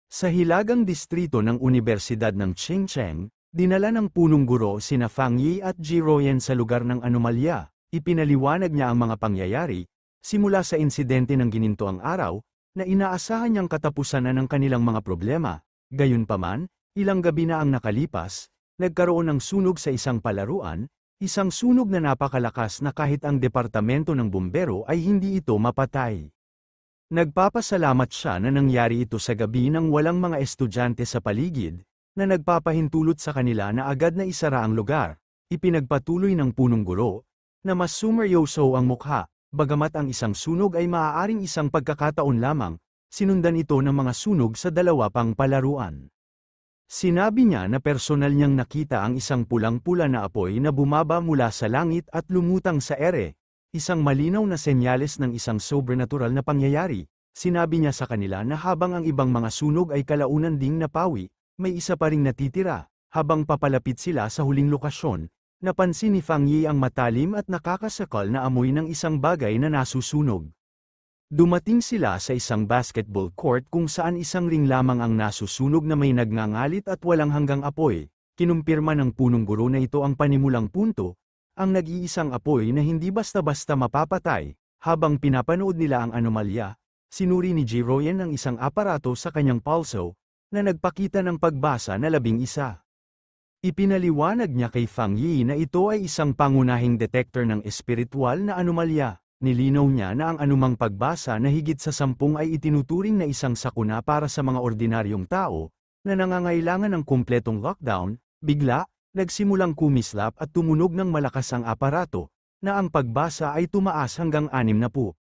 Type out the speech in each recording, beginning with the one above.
Sa hilagang distrito ng Universidad ng Chengcheng, dinala ng punong guro sina Fang Yi at Ji Ruoyan sa lugar ng anomalya. Ipinaliwanag niya ang mga pangyayari, simula sa insidente ng ginintoang araw, na inaasahan niyang katapusan na ng kanilang mga problema. Gayunpaman, ilang gabi na ang nakalipas, nagkaroon ng sunog sa isang palaruan, isang sunog na napakalakas na kahit ang departamento ng bumbero ay hindi ito mapatay. Nagpapasalamat siya na nangyari ito sa gabi nang walang mga estudyante sa paligid, na nagpapahintulot sa kanila na agad na isara ang lugar. Ipinagpatuloy ng punong guro, na mas sumeryoso ang mukha, bagamat ang isang sunog ay maaaring isang pagkakataon lamang, sinundan ito ng mga sunog sa dalawa pang palaruan. Sinabi niya na personal niyang nakita ang isang pulang-pula na apoy na bumaba mula sa langit at lumutang sa ere, isang malinaw na senyales ng isang sobrenatural na pangyayari. Sinabi niya sa kanila na habang ang ibang mga sunog ay kalaunan ding napawi, may isa pa ring natitira. Habang papalapit sila sa huling lokasyon, napansin ni Fang Yi ang matalim at nakakasakal na amoy ng isang bagay na nasusunog. Dumating sila sa isang basketball court kung saan isang ring lamang ang nasusunog na may nagngangalit at walang hanggang apoy. Kinumpirma ng punong guro na ito ang panimulang punto, ang nag-iisang apoy na hindi basta-basta mapapatay. Habang pinapanood nila ang anomalya, sinuri ni Ji Ruoyan ang isang aparato sa kanyang pulso, na nagpakita ng pagbasa na 11. Ipinaliwanag niya kay Fang Yi na ito ay isang pangunahing detector ng espiritual na anomalya. Nilinaw niya na ang anumang pagbasa na higit sa 10 ay itinuturing na isang sakuna para sa mga ordinaryong tao, na nangangailangan ng kumpletong lockdown. Bigla, nagsimulang kumislap at tumunog ng malakas ang aparato, na ang pagbasa ay tumaas hanggang 60.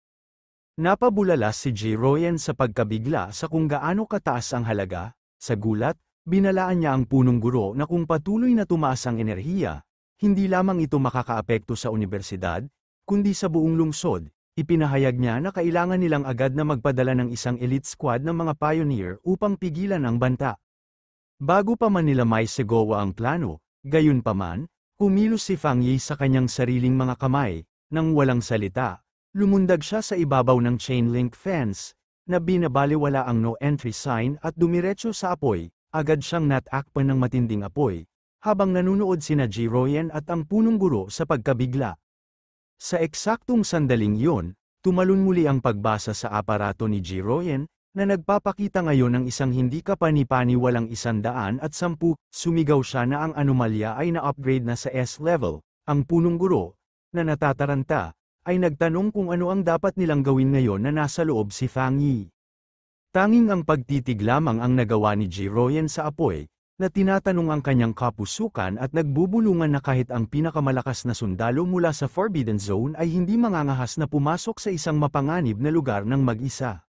Napabulala si Ji Ruoyan sa pagkabigla sa kung gaano kataas ang halaga. Sa gulat, binalaan niya ang punong guro na kung patuloy na tumaas ang enerhiya, hindi lamang ito makakaapekto sa universidad, kundi sa buong lungsod. Ipinahayag niya na kailangan nilang agad na magpadala ng isang elite squad ng mga pioneer upang pigilan ang banta. Bago pa man nila maisegawa ang plano, gayunpaman, kumilos si Fang Yi sa kanyang sariling mga kamay, nang walang salita. Lumundag siya sa ibabaw ng chain link fence, na binabaliwala ang no entry sign at dumiretso sa apoy. Agad siyang natakpan ng matinding apoy, habang nanunood sina Ji Ruoyan at ang punong guro sa pagkabigla. Sa eksaktong sandaling iyon, tumalon muli ang pagbasa sa aparato ni Ji Ruoyan, na nagpapakita ngayon ng isang hindi kapani-paniwalang 110. Sumigaw siya na ang anomalya ay na-upgrade na sa S-level. Ang punong guro, na natataranta, ay nagtanong kung ano ang dapat nilang gawin ngayon na nasa loob si Fang Yi. Tanging ang pagtitig lamang ang nagawa ni Ji Ruoyan sa apoy, na tinatanong ang kanyang kapusukan at nagbubulungan na kahit ang pinakamalakas na sundalo mula sa Forbidden Zone ay hindi mangangahas na pumasok sa isang mapanganib na lugar ng mag-isa.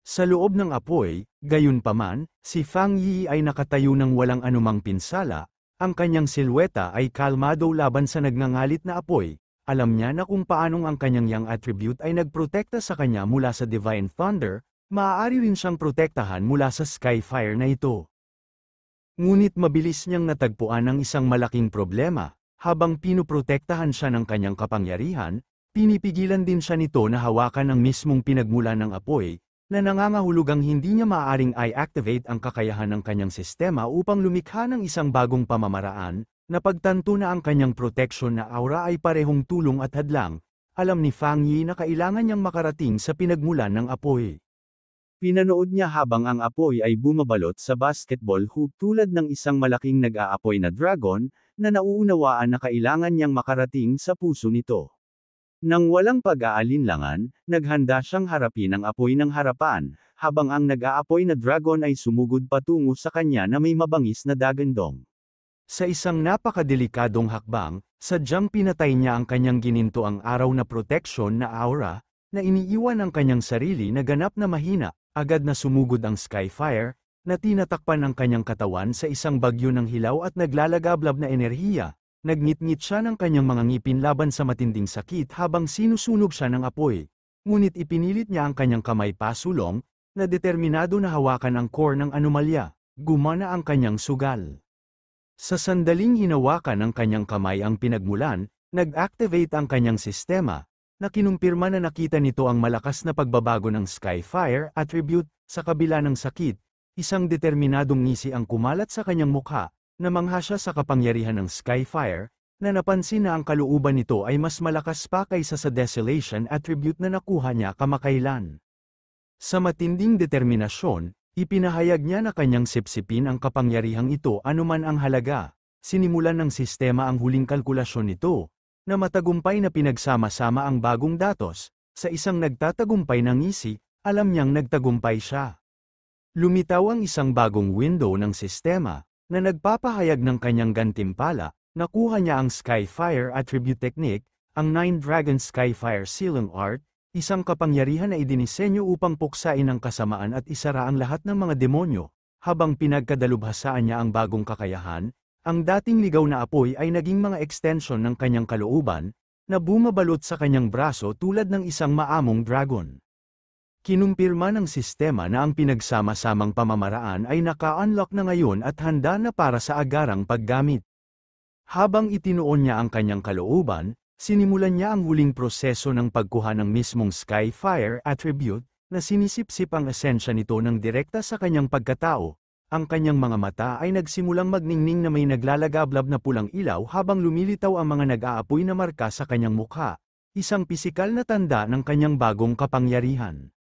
Sa loob ng apoy, gayunpaman, si Fang Yi ay nakatayo ng walang anumang pinsala, ang kanyang silweta ay kalmado laban sa nagngangalit na apoy. Alam niya na kung paanong ang kanyang yang attribute ay nagprotekta sa kanya mula sa Divine Thunder, maaari rin siyang protektahan mula sa Skyfire na ito. Ngunit mabilis niyang natagpuan ang isang malaking problema. Habang pinoprotektahan siya ng kanyang kapangyarihan, pinipigilan din siya nito na hawakan ang mismong pinagmulan ng apoy, na nangangahulugang hindi niya maaaring i-activate ang kakayahan ng kanyang sistema upang lumikha ng isang bagong pamamaraan. Napagtanto na ang kanyang protection na aura ay parehong tulong at hadlang. Alam ni Fang Yi na kailangan niyang makarating sa pinagmulan ng apoy. Pinanood niya habang ang apoy ay bumabalot sa basketball hoop tulad ng isang malaking nag-aapoy na dragon, na nauunawaan na kailangan niyang makarating sa puso nito. Nang walang pag-aalinlangan, naghanda siyang harapin ang apoy ng harapan, habang ang nag-aapoy na dragon ay sumugod patungo sa kanya na may mabangis na dagandong. Sa isang napakadelikadong hakbang, sadyang pinatay niya ang kanyang ginintoang araw na proteksyon na aura, na iniiwan ang kanyang sarili na ganap na mahina. Agad na sumugod ang Skyfire, na tinatakpan ang kanyang katawan sa isang bagyo ng hilaw at naglalagablab na enerhiya. Nagngit-ngit siya ng kanyang mga ngipin laban sa matinding sakit habang sinusunog siya ng apoy. Ngunit ipinilit niya ang kanyang kamay pasulong, na determinado na hawakan ang core ng anomalya. Gumana ang kanyang sugal. Sa sandaling hinawakan ng kanyang kamay ang pinagmulan, nag-activate ang kanyang sistema, na kinumpirma na nakita nito ang malakas na pagbabago ng Skyfire attribute. Sa kabila ng sakit, Isang determinadong ngisi ang kumalat sa kanyang mukha, namangha siya sa kapangyarihan ng Skyfire, na napansin na ang kalooban nito ay mas malakas pa kaysa sa Desolation attribute na nakuha niya kamakailan. Sa matinding determinasyon, ipinahayag niya na kanyang sipsipin ang kapangyarihang ito anuman ang halaga. Sinimulan ng sistema ang huling kalkulasyon nito, na matagumpay na pinagsama-sama ang bagong datos. Sa isang nagtatagumpay na ngisi, alam niyang nagtagumpay siya. Lumitaw ang isang bagong window ng sistema, na nagpapahayag ng kanyang gantimpala. Nakuha niya ang Skyfire Attribute Technique, ang Nine Dragon Skyfire Sealing Art, isang kapangyarihan na idinisenyo upang puksain ang kasamaan at isara ang lahat ng mga demonyo. Habang pinagkadalubhasaan niya ang bagong kakayahan, ang dating ligaw na apoy ay naging mga extension ng kanyang kalooban, na bumabalot sa kanyang braso tulad ng isang maamong dragon. Kinumpirma ng sistema na ang pinagsama-samang pamamaraan ay naka-unlock na ngayon at handa na para sa agarang paggamit. Habang itinuon niya ang kanyang kalooban, sinimulan niya ang huling proseso ng pagkuha ng mismong Skyfire attribute, na sinisipsip ang esensya nito ng direkta sa kanyang pagkatao. Ang kanyang mga mata ay nagsimulang magningning na may naglalagablab na pulang ilaw habang lumilitaw ang mga nag-aapoy na marka sa kanyang mukha, isang pisikal na tanda ng kanyang bagong kapangyarihan.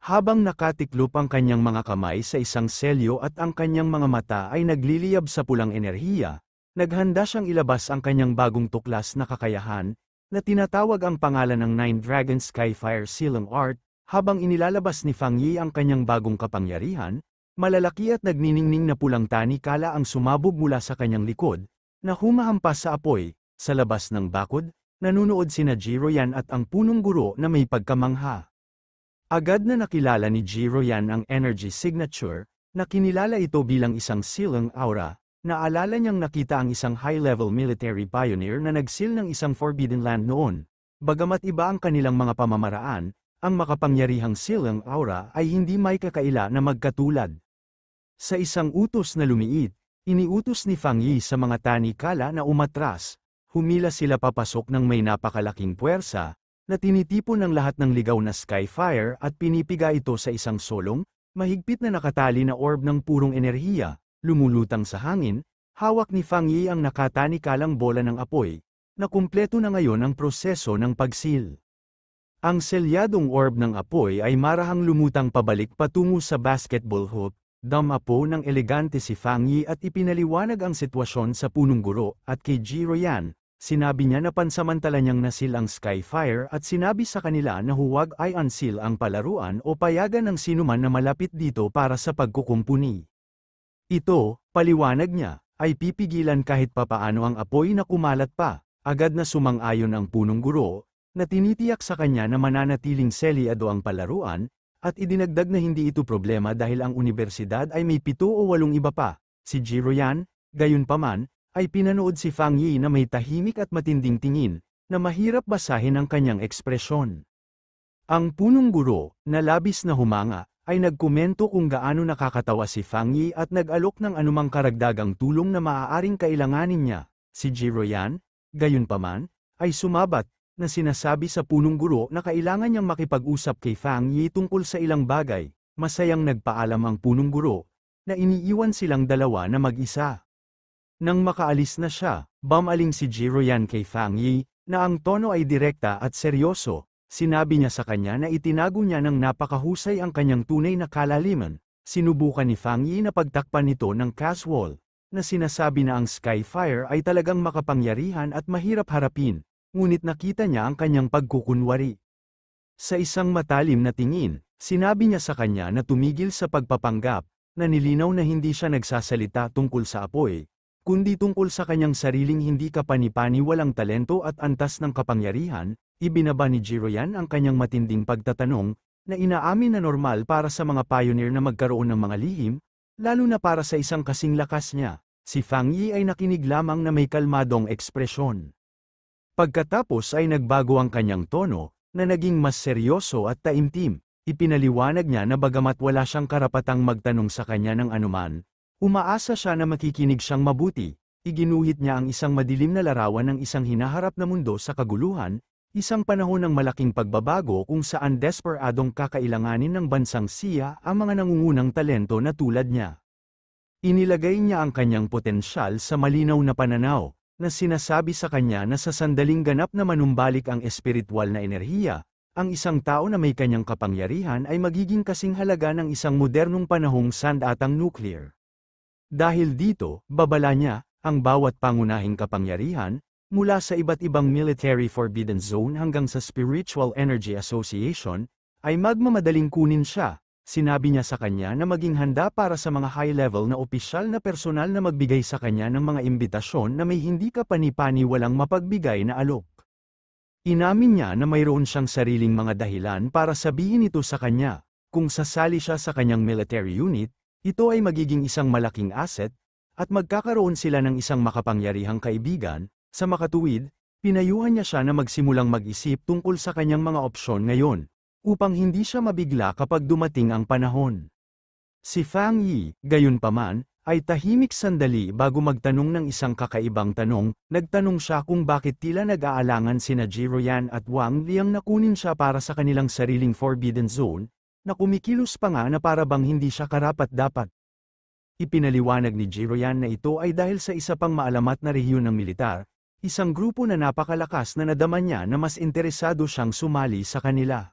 Habang nakatiklop ang kanyang mga kamay sa isang selyo at ang kanyang mga mata ay nagliliyab sa pulang enerhiya, naghanda siyang ilabas ang kanyang bagong tuklas na kakayahan, na tinatawag ang pangalan ng Nine Dragon Skyfire Sealing Art. Habang inilalabas ni Fang Yi ang kanyang bagong kapangyarihan, malalaki at nagniningning na pulang tanikala ang sumabog mula sa kanyang likod, na humahampas sa apoy. Sa labas ng bakod, nanunood sina Jiroyan at ang punong guro na may pagkamangha. Agad na nakilala ni Jiroyan ang energy signature, na kinilala ito bilang isang sealing aura. Naalala niyang nakita ang isang high-level military pioneer na nag-seal ng isang forbidden land noon. Bagamat iba ang kanilang mga pamamaraan, ang makapangyarihang sealing aura ay hindi may kakaila na magkatulad. Sa isang utos na lumiit, iniutos ni Fang Yi sa mga tanikala na umatras. Humila sila papasok ng may napakalaking puwersa, na tinitipon ng lahat ng ligaw na Skyfire at pinipiga ito sa isang solong, mahigpit na nakatali na orb ng purong enerhiya, lumulutang sa hangin. Hawak ni Fang Yi ang nakatanikalang bola ng apoy, na kumpleto na ngayon ang proseso ng pagsil. Ang selyadong orb ng apoy ay marahang lumutang pabalik patungo sa basketball hoop, damapo ng elegante si Fang Yi at ipinaliwanag ang sitwasyon sa punong guro at kay Jiroyan. Sinabi niya na pansamantala niyang nasil ang Skyfire at sinabi sa kanila na huwag ay unseal ang palaruan o payagan ng sinuman na malapit dito para sa pagkukumpuni. Ito, paliwanag niya, ay pipigilan kahit papaano ang apoy na kumalat pa. Agad na sumang-ayon ang punong guro, na tinitiyak sa kanya na mananatiling selyado ang palaruan, at idinagdag na hindi ito problema dahil ang unibersidad ay may 7 o 8 iba pa. Si Jiroyan, gayunpaman, ay pinanood si Fang Yi na may tahimik at matinding tingin, na mahirap basahin ang kanyang ekspresyon. Ang punong guro, na labis na humanga, ay nagkomento kung gaano nakakatawa si Fang Yi at nag-alok ng anumang karagdagang tulong na maaaring kailanganin niya. Si Jiroyan, gayunpaman, ay sumabat, na sinasabi sa punong guro na kailangan niyang makipag-usap kay Fang Yi tungkol sa ilang bagay. Masayang nagpaalam ang punong guro, na iniiwan silang dalawa na mag-isa. Nang makaalis na siya, bumaling si Jiroyan kay Fang Yi, na ang tono ay direkta at seryoso. Sinabi niya sa kanya na itinago niya ng napakahusay ang kanyang tunay na kalaliman. Sinubukan ni Fang Yi na pagtakpan nito ng casual, na sinasabi na ang Skyfire ay talagang makapangyarihan at mahirap harapin, ngunit nakita niya ang kanyang pagkukunwari. Sa isang matalim na tingin, sinabi niya sa kanya na tumigil sa pagpapanggap, na nilinaw na hindi siya nagsasalita tungkol sa apoy, kundi tungkol sa kanyang sariling hindi kapani-pani walang talento at antas ng kapangyarihan. Ibinaba ni Jiroyan ang kanyang matinding pagtatanong, na inaamin na normal para sa mga pioneer na magkaroon ng mga lihim, lalo na para sa isang kasing lakas niya. Si Fang Yi ay nakinig lamang na may kalmadong ekspresyon. Pagkatapos ay nagbago ang kanyang tono, na naging mas seryoso at taimtim. Ipinaliwanag niya na bagamat wala siyang karapatang magtanong sa kanya ng anuman, umaasa siya na makikinig siyang mabuti. Iginuhit niya ang isang madilim na larawan ng isang hinaharap na mundo sa kaguluhan. Isang panahon ng malaking pagbabago kung saan desperadong kakailanganin ng bansang siya ang mga nangungunang talento na tulad niya. Inilagay niya ang kanyang potensyal sa malinaw na pananaw, na sinasabi sa kanya na sa sandaling ganap na manumbalik ang espiritual na enerhiya, ang isang tao na may kanyang kapangyarihan ay magiging kasing halaga ng isang modernong panahong sandatang nuclear. Dahil dito, babala niya, ang bawat pangunahing kapangyarihan, mula sa iba't ibang military forbidden zone hanggang sa Spiritual Energy Association, ay magmamadaling kunin siya. Sinabi niya sa kanya na maging handa para sa mga high-level na opisyal na personal na magbigay sa kanya ng mga imbitasyon na may hindi kapani-pani walang mapagbigay na alok. Inamin niya na mayroon siyang sariling mga dahilan para sabihin ito sa kanya. Kung sasali siya sa kanyang military unit, ito ay magiging isang malaking asset, at magkakaroon sila ng isang makapangyarihang kaibigan. Sa makatuwid, pinayuhan niya siya na magsimulang mag-isip tungkol sa kanyang mga opsyon ngayon, upang hindi siya mabigla kapag dumating ang panahon. Si Fang Yi, gayunpaman, ay tahimik sandali bago magtanong ng isang kakaibang tanong. Nagtanong siya kung bakit tila nag-aalangan sina Jiroyan at Wang Liang na kunin siya para sa kanilang sariling forbidden zone, na kumikilos pa nga na para bang hindi siya karapat-dapat. Ipinaliwanag ni Jiroyan na ito ay dahil sa isa pang maalamat na rehiyon ng militar, isang grupo na napakalakas na nadama niya na mas interesado siyang sumali sa kanila.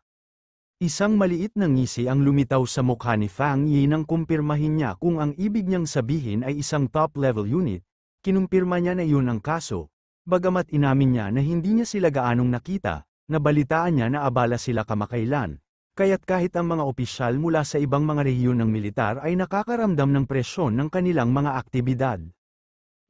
Isang maliit na ngisi ang lumitaw sa mukha ni Fang Yi nang kumpirmahin niya kung ang ibig niyang sabihin ay isang top-level unit. Kinumpirma niya na iyon ang kaso, bagamat inamin niya na hindi niya sila gaanong nakita, nabalitaan niya na abala sila kamakailan, kaya't kahit ang mga opisyal mula sa ibang mga rehiyon ng militar ay nakakaramdam ng presyon ng kanilang mga aktibidad.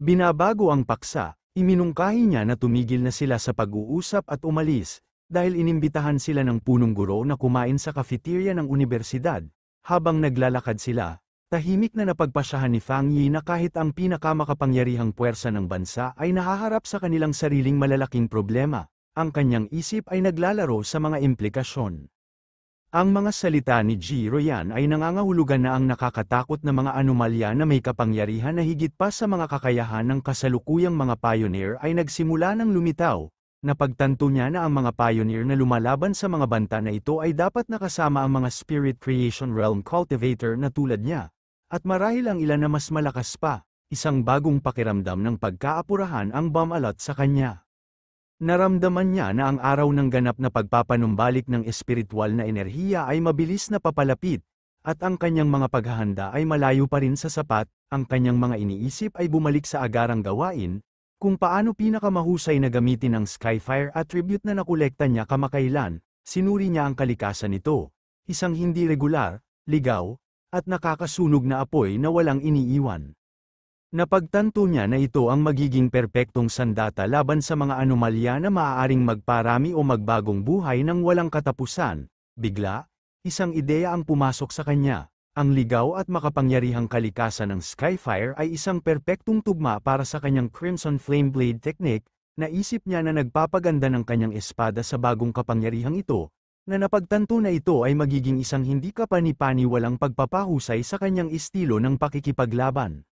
Binabago ang paksa. Iminungkahi niya na tumigil na sila sa pag-uusap at umalis, dahil inimbitahan sila ng punong guro na kumain sa cafeteria ng unibersidad. Habang naglalakad sila, tahimik na napagpasyahan ni Fang Yi na kahit ang pinakamakapangyarihang puwersa ng bansa ay nahaharap sa kanilang sariling malalaking problema, ang kanyang isip ay naglalaro sa mga implikasyon. Ang mga salita ni Jiroyan ay nangangahulugan na ang nakakatakot na mga anomalya na may kapangyarihan na higit pa sa mga kakayahan ng kasalukuyang mga pioneer ay nagsimula ng lumitaw. Napagtanto niya na ang mga pioneer na lumalaban sa mga banta na ito ay dapat nakasama ang mga spirit creation realm cultivator na tulad niya. At marahil ang ilan na mas malakas pa, isang bagong pakiramdam ng pagkaapurahan ang bumalot sa kanya. Naramdaman niya na ang araw ng ganap na pagpapanumbalik ng espiritual na enerhiya ay mabilis na papalapit, at ang kanyang mga paghahanda ay malayo pa rin sa sapat. Ang kanyang mga iniisip ay bumalik sa agarang gawain, kung paano pinakamahusay na gamitin ang Skyfire attribute na nakolekta niya kamakailan. Sinuri niya ang kalikasan nito, isang hindi regular, ligaw, at nakakasunog na apoy na walang iniiwan. Napagtanto niya na ito ang magiging perpektong sandata laban sa mga anomalya na maaaring magparami o magbagong buhay ng walang katapusan. Bigla, isang ideya ang pumasok sa kanya. Ang ligaw at makapangyarihang kalikasan ng Skyfire ay isang perpektong tugma para sa kanyang Crimson Flame Blade technique. Naisip niya na nagpapaganda ng kanyang espada sa bagong kapangyarihang ito, na napagtanto na ito ay magiging isang hindi kapani-pani walang pagpapahusay sa kanyang estilo ng pakikipaglaban.